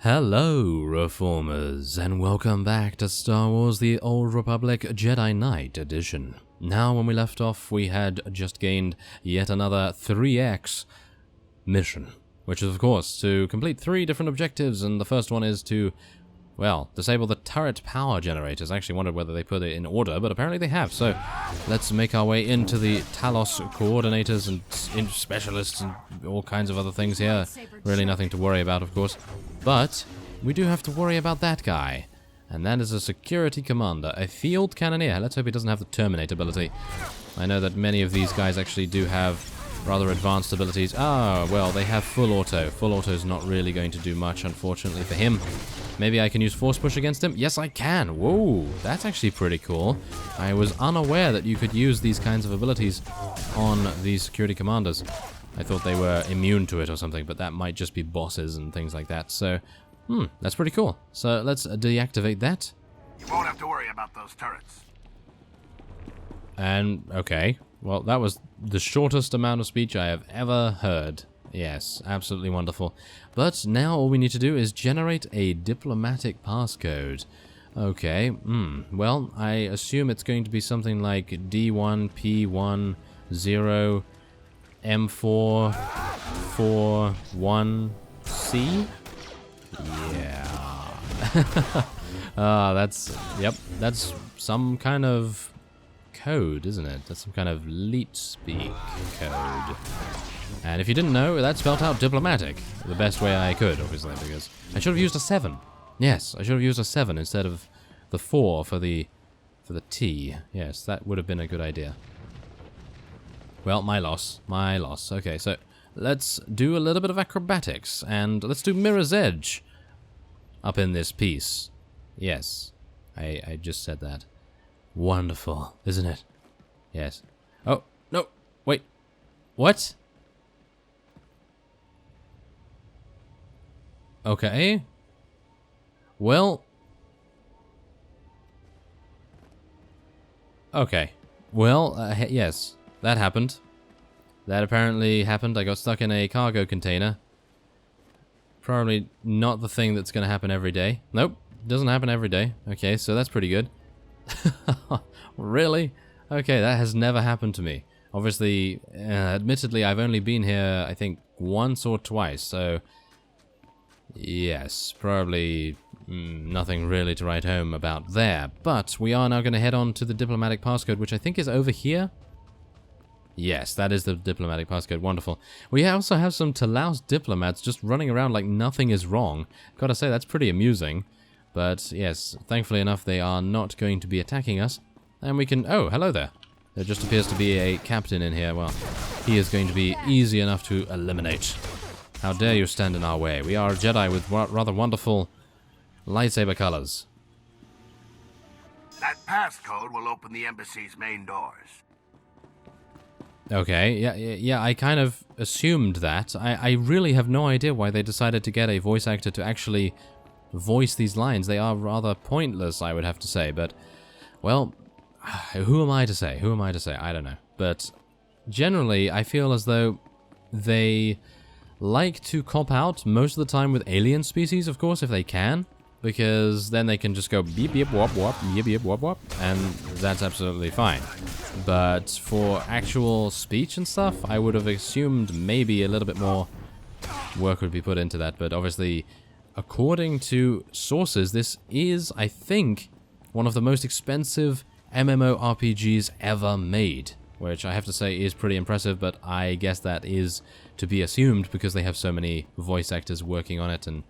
Hello, Reformers, and welcome back to Star Wars The Old Republic Jedi Knight Edition. Now, when we left off, we had just gained yet another 3x mission, which is, of course, to complete 3 different objectives, and the first one is to, well, disable the turret power generators. I actually wondered whether they put it in order, but apparently they have, so let's make our way into the Talos coordinators and specialists and all kinds of other things here. Really nothing to worry about, of course. But we do have to worry about that guy, and that is a security commander, a field cannoneer. Let's hope he doesn't have the terminate ability. I know that many of these guys actually do have rather advanced abilities. Ah, well, they have full auto. Full auto is not really going to do much, unfortunately, for him. Maybe I can use force push against him? Yes, I can. Whoa, that's actually pretty cool. I was unaware that you could use these kinds of abilities on these security commanders. I thought they were immune to it or something, but that might just be bosses and things like that. So, that's pretty cool. So let's deactivate that. You won't have to worry about those turrets. And, okay. Well, that was the shortest amount of speech I have ever heard. Yes, absolutely wonderful. But now all we need to do is generate a diplomatic passcode. Okay, well, I assume it's going to be something like D1P10 M441C? Yeah. That's some kind of code, isn't it? That's some kind of leet speak code. And if you didn't know, that spelled out diplomatic. The best way I could, obviously, because I should have used a 7. Yes, I should have used a 7 instead of the 4 for the T. Yes, that would have been a good idea. Well, my loss. My loss. Okay, so let's do a little bit of acrobatics, and let's do Mirror's Edge up in this piece. Yes, I just said that. Wonderful, isn't it? Yes. Oh, no, wait. What? Okay. Well. Okay. Well, yes. That happened. That apparently happened. I got stuck in a cargo container. Probably not the thing that's going to happen every day. Nope, doesn't happen every day. Okay, so that's pretty good. Really? Okay, that has never happened to me. Obviously, admittedly, I've only been here, I think, once or twice, so yes, probably nothing really to write home about there. But we are now going to head on to the diplomatic passcode, which I think is over here. Yes, that is the diplomatic passcode. Wonderful. We also have some Talos diplomats just running around like nothing is wrong. Gotta say, that's pretty amusing. But yes, thankfully enough, they are not going to be attacking us. And we can... Oh, hello there. There just appears to be a captain in here. Well, he is going to be easy enough to eliminate. How dare you stand in our way? We are a Jedi with rather wonderful lightsaber colors. That passcode will open the embassy's main doors. Okay, yeah, I kind of assumed that. I really have no idea why they decided to get a voice actor to actually voice these lines. They are rather pointless, I would have to say, but, well, who am I to say? Who am I to say? I don't know. But generally, I feel as though they like to cop out most of the time with alien species, of course, if they can, because then they can just go beep beep wop wop, beep beep wop wop, and that's absolutely fine. But for actual speech and stuff, I would have assumed maybe a little bit more work would be put into that. But obviously, according to sources, this is, I think, one of the most expensive MMORPGs ever made, which I have to say is pretty impressive, but I guess that is to be assumed because they have so many voice actors working on it, and,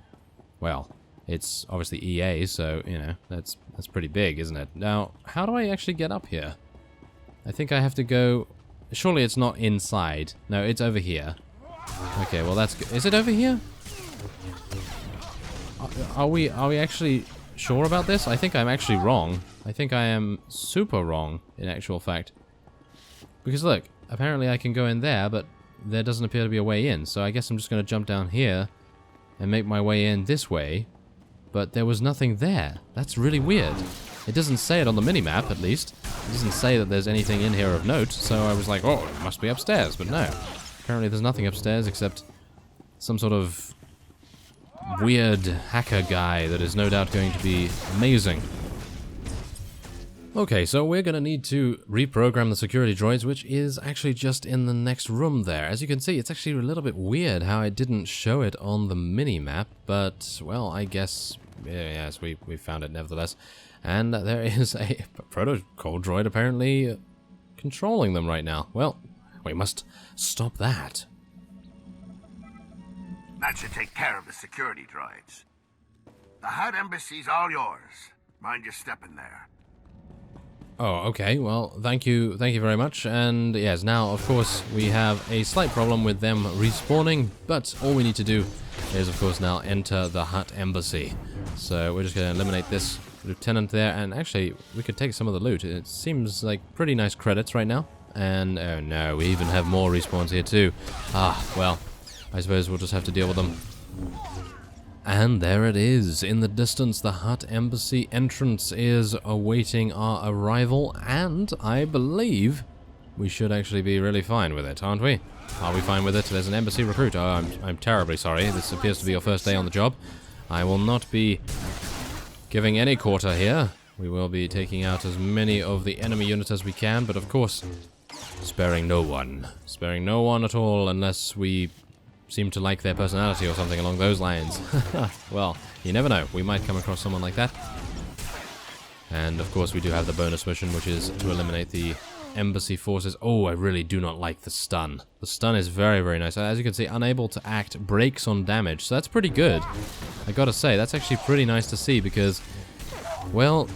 well, it's obviously EA, so, you know, that's pretty big, isn't it? Now, how do I actually get up here? I think I have to go... Surely it's not inside. No, it's over here. Okay, well that's good. Is it over here? Are we actually sure about this? I think I'm actually wrong. I think I am super wrong, in actual fact. Because look, apparently I can go in there, but there doesn't appear to be a way in. So I guess I'm just going to jump down here and make my way in this way. But there was nothing there. That's really weird. It doesn't say it on the minimap, at least. It doesn't say that there's anything in here of note, so I was like, oh, it must be upstairs, but no. Apparently there's nothing upstairs except some sort of weird hacker guy that is no doubt going to be amazing. Okay, so we're going to need to reprogram the security droids, which is actually just in the next room there. As you can see, it's actually a little bit weird how I didn't show it on the mini-map, but, well, I guess, yes, we found it nevertheless. And there is a protocol droid apparently controlling them right now. Well, we must stop that. That should take care of the security droids. The Hutt embassy's all yours. Mind your step in there. Oh, okay, well, thank you very much, and yes, now, of course, we have a slight problem with them respawning, but all we need to do is, of course, now enter the Hutt embassy. So we're just going to eliminate this lieutenant there, and actually, we could take some of the loot. It seems like pretty nice credits right now, and, oh no, we even have more respawns here too. Ah, well, I suppose we'll just have to deal with them. And there it is. In the distance, the Hutt embassy entrance is awaiting our arrival, and I believe we should actually be really fine with it, aren't we? Are we fine with it? There's an embassy recruit. Oh, I'm terribly sorry. This appears to be your first day on the job. I will not be giving any quarter here. We will be taking out as many of the enemy units as we can, but of course, sparing no one. Sparing no one at all, unless we seem to like their personality or something along those lines. Well, you never know. We might come across someone like that. And of course we do have the bonus mission, which is to eliminate the embassy forces. Oh, I really do not like the stun. The stun is very, very nice. As you can see, unable to act breaks on damage. So that's pretty good. I gotta say, that's actually pretty nice to see because, well,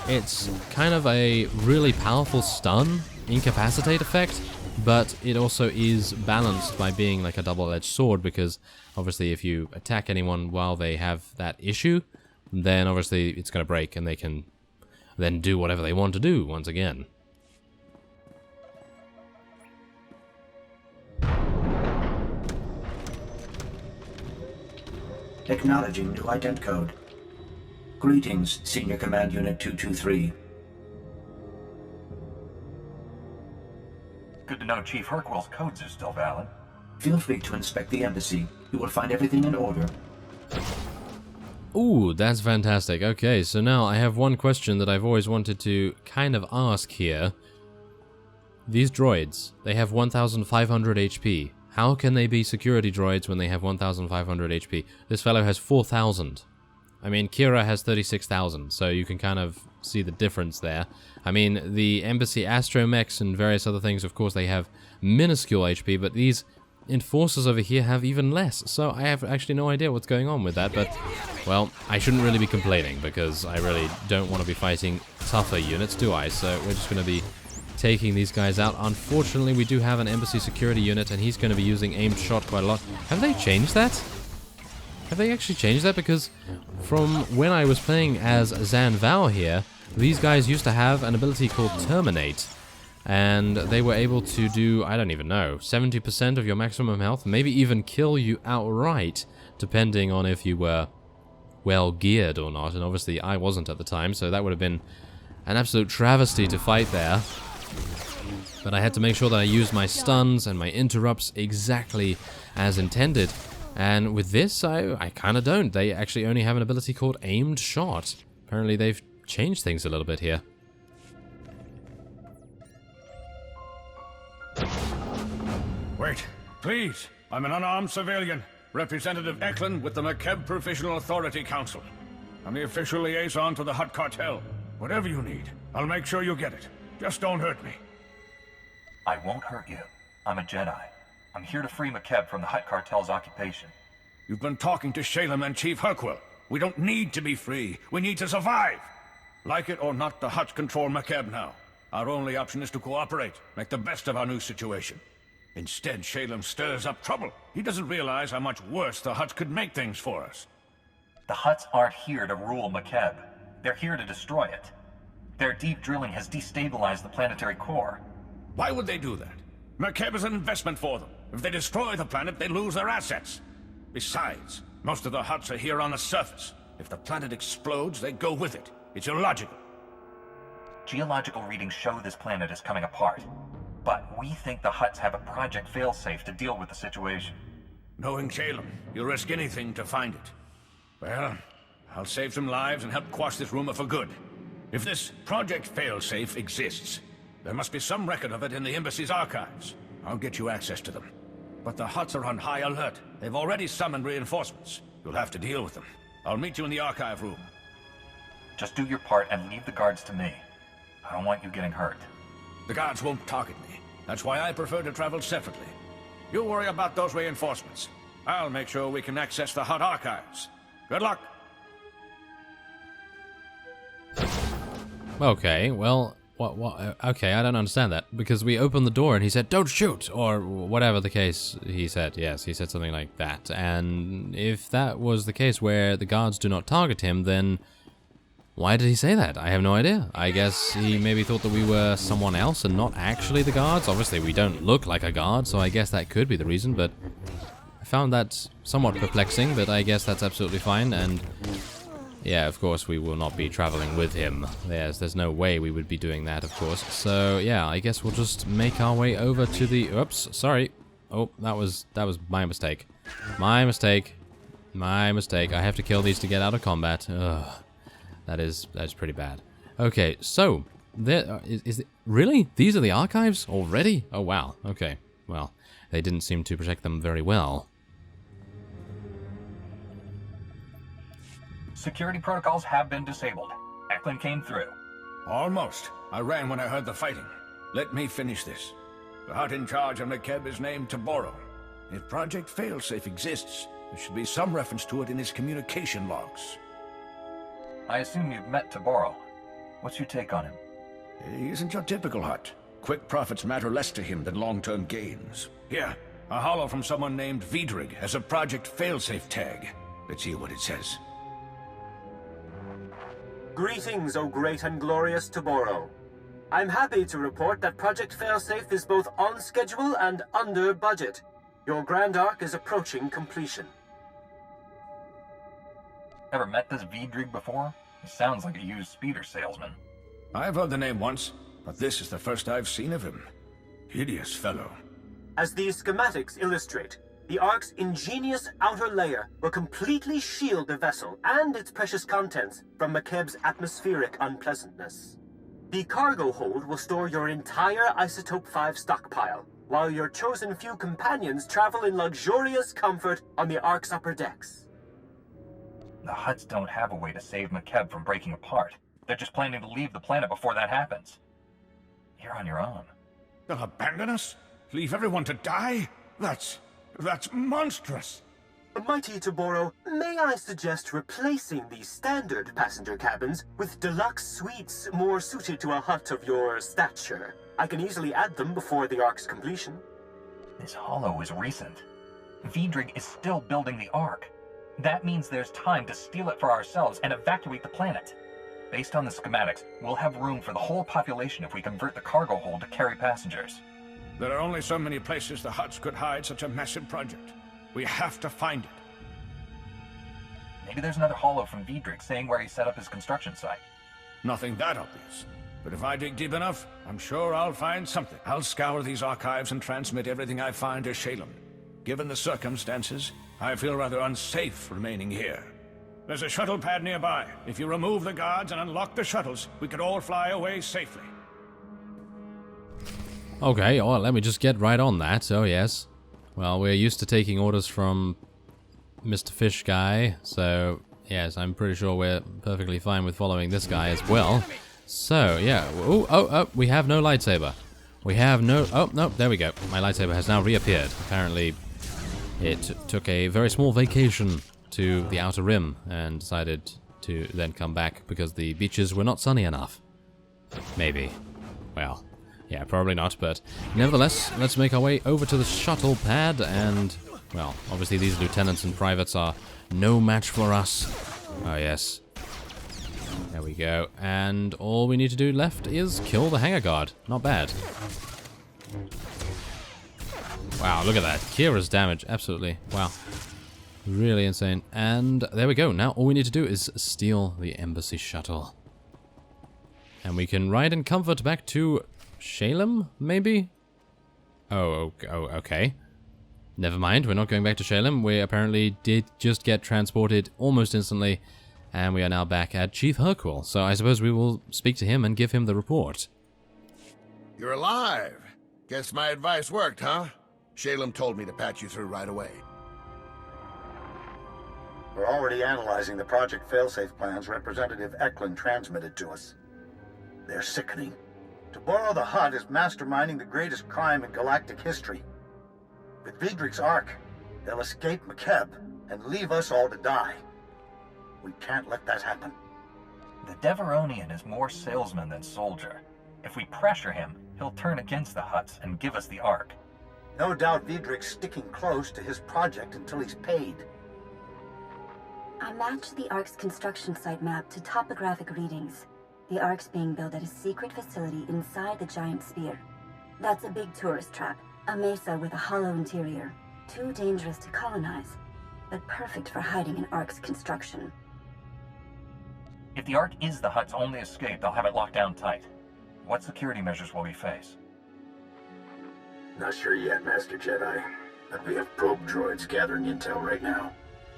it's kind of a really powerful stun, incapacitate effect. But it also is balanced by being like a double-edged sword, because obviously if you attack anyone while they have that issue, then obviously it's going to break and they can then do whatever they want to do once again. Acknowledging new ident code. Greetings, Senior Command Unit 223. Good to know Chief Herquill's codes are still valid. Feel free to inspect the embassy. You will find everything in order. Ooh, that's fantastic. Okay, so now I have one question that I've always wanted to kind of ask here. These droids, they have 1,500 HP. How can they be security droids when they have 1,500 HP? This fellow has 4,000. I mean, Kira has 36,000, so you can kind of see the difference there. I mean, the Embassy Astromechs and various other things, of course, they have minuscule HP, but these Enforcers over here have even less, so I have actually no idea what's going on with that, but, well, I shouldn't really be complaining, because I really don't want to be fighting tougher units, do I? So we're just going to be taking these guys out. Unfortunately, we do have an Embassy Security unit, and he's going to be using aimed shot quite a lot. Have they changed that? Have they actually changed that? Because from when I was playing as Zan Val here, these guys used to have an ability called Terminate. And they were able to do, I don't even know, 70% of your maximum health, maybe even kill you outright, depending on if you were well geared or not. And obviously I wasn't at the time, so that would have been an absolute travesty to fight there. But I had to make sure that I used my stuns and my interrupts exactly as intended. And with this, I kind of don't. They actually only have an ability called Aimed Shot. Apparently they've changed things a little bit here. Wait, please. I'm an unarmed civilian, Representative Eklund with the McKeb Provisional Authority Council. I'm the official liaison to the Hutt cartel. Whatever you need, I'll make sure you get it. Just don't hurt me. I won't hurt you. I'm a Jedi. I'm here to free McKeb from the Hutt cartel's occupation. You've been talking to Shalem and Chief Herquill. We don't need to be free. We need to survive. Like it or not, the Hutt control McKeb now. Our only option is to cooperate, make the best of our new situation. Instead, Shalem stirs up trouble. He doesn't realize how much worse the Hutts could make things for us. The Hutts aren't here to rule McKeb. They're here to destroy it. Their deep drilling has destabilized the planetary core. Why would they do that? McKeb is an investment for them. If they destroy the planet, they lose their assets. Besides, most of the Hutts are here on the surface. If the planet explodes, they go with it. It's illogical. Geological readings show this planet is coming apart. But we think the Hutts have a Project Failsafe to deal with the situation. Knowing Shalem, you'll risk anything to find it. Well, I'll save some lives and help quash this rumor for good. If this Project Failsafe exists, there must be some record of it in the Embassy's archives. I'll get you access to them. But the Hutts are on high alert. They've already summoned reinforcements. You'll have to deal with them. I'll meet you in the archive room. Just do your part and leave the guards to me. I don't want you getting hurt. The guards won't target me. That's why I prefer to travel separately. You worry about those reinforcements. I'll make sure we can access the Hutt archives. Good luck. Okay, well, what, okay, I don't understand that, because we opened the door and he said, "Don't shoot," or whatever the case he said. Yes, he said something like that, and if that was the case where the guards do not target him, then why did he say that? I have no idea. I guess he maybe thought that we were someone else and not actually the guards. Obviously, we don't look like a guard, so I guess that could be the reason, but I found that somewhat perplexing, but I guess that's absolutely fine, and yeah, of course, we will not be traveling with him. There's no way we would be doing that, of course. So, yeah, I guess we'll just make our way over to the... Oops, sorry. Oh, that was my mistake. My mistake. My mistake. I have to kill these to get out of combat. Ugh. That's pretty bad. Okay, so, there... is it, really? These are the archives already? Oh, wow. Okay. Well, they didn't seem to protect them very well. Security protocols have been disabled. Eklund came through. Almost. I ran when I heard the fighting. Let me finish this. The Hutt in charge of McKeb is named Taboro. If Project Failsafe exists, there should be some reference to it in his communication logs. I assume you've met Taboro. What's your take on him? He isn't your typical Hutt. Quick profits matter less to him than long-term gains. Here, a holo from someone named Vidrig has a Project Failsafe tag. Let's hear what it says. Greetings, O great and glorious Taboro. I'm happy to report that Project Failsafe is both on schedule and under budget. Your Grand Arc is approaching completion. Ever met this Vidrig before? He sounds like a used speeder salesman. I've heard the name once, but this is the first I've seen of him. Hideous fellow. As these schematics illustrate, the Ark's ingenious outer layer will completely shield the vessel and its precious contents from McKeb's atmospheric unpleasantness. The cargo hold will store your entire Isotope 5 stockpile, while your chosen few companions travel in luxurious comfort on the Ark's upper decks. The Hutts don't have a way to save McKeb from breaking apart. They're just planning to leave the planet before that happens. You're on your own. They'll abandon us? Leave everyone to die? That's monstrous. Mighty Taboro, may I suggest replacing these standard passenger cabins with deluxe suites more suited to a Hutt of your stature? I can easily add them before the Ark's completion. This holo is recent. Vidrig is still building the Ark. That means there's time to steal it for ourselves and evacuate the planet. Based on the schematics, we'll have room for the whole population if we convert the cargo hold to carry passengers. There are only so many places the Hutts could hide such a massive project. We have to find it. Maybe there's another holo from Vidrig saying where he set up his construction site. Nothing that obvious. But if I dig deep enough, I'm sure I'll find something. I'll scour these archives and transmit everything I find to Shalem. Given the circumstances, I feel rather unsafe remaining here. There's a shuttle pad nearby. If you remove the guards and unlock the shuttles, we could all fly away safely. Okay, well, let me just get right on that. Oh, yes. Well, we're used to taking orders from Mr. Fish Guy, so yes, I'm pretty sure we're perfectly fine with following this guy as well. So, yeah. Oh, we have no lightsaber. We have no... Oh, no, there we go. My lightsaber has now reappeared. Apparently, it took a very small vacation to the Outer Rim and decided to then come back because the beaches were not sunny enough. Maybe. Well... yeah, probably not, but nevertheless, let's make our way over to the shuttle pad, and, well, obviously these lieutenants and privates are no match for us. Oh, yes. There we go. And all we need to do left is kill the hangar guard. Not bad. Wow, look at that. Kira's damage, absolutely. Wow. Really insane. And there we go. Now all we need to do is steal the embassy shuttle. And we can ride in comfort back to... Shalem, maybe? Oh, okay. never mind, we're not going back to Shalem. We apparently did just get transported almost instantly, and we are now back at Chief Hercule. So I suppose we will speak to him and give him the report. You're alive. Guess my advice worked, huh? Shalem told me to patch you through right away. We're already analyzing the Project Failsafe plans Representative Eklund transmitted to us. They're sickening. To borrow the HUD is masterminding the greatest crime in galactic history. With Vidrig's Ark, they'll escape McKeb and leave us all to die. We can't let that happen. The Deveronian is more salesman than soldier. If we pressure him, he'll turn against the Hutts and give us the Ark. No doubt Vidrig's sticking close to his project until he's paid. I matched the Ark's construction site map to topographic readings. The Ark's being built at a secret facility inside the giant sphere. That's a big tourist trap, a mesa with a hollow interior. Too dangerous to colonize, but perfect for hiding an Ark's construction. If the Ark is the Hutt's only escape, they'll have it locked down tight. What security measures will we face? Not sure yet, Master Jedi. But we have probe droids gathering intel right now.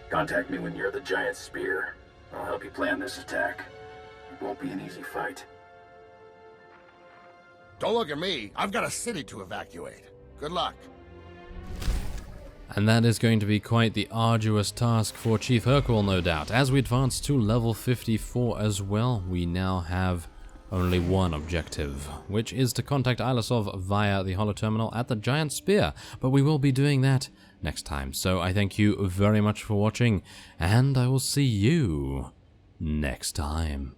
Contact me when you're at the giant spear. I'll help you plan this attack. It won't be an easy fight. Don't look at me. I've got a city to evacuate. Good luck. And that is going to be quite the arduous task for Chief Hercule, no doubt. As we advance to level 54 as well, we now have only one objective, which is to contact Ilasov via the holoterminal at the Giant Spear, but we will be doing that next time. So I thank you very much for watching, and I will see you next time.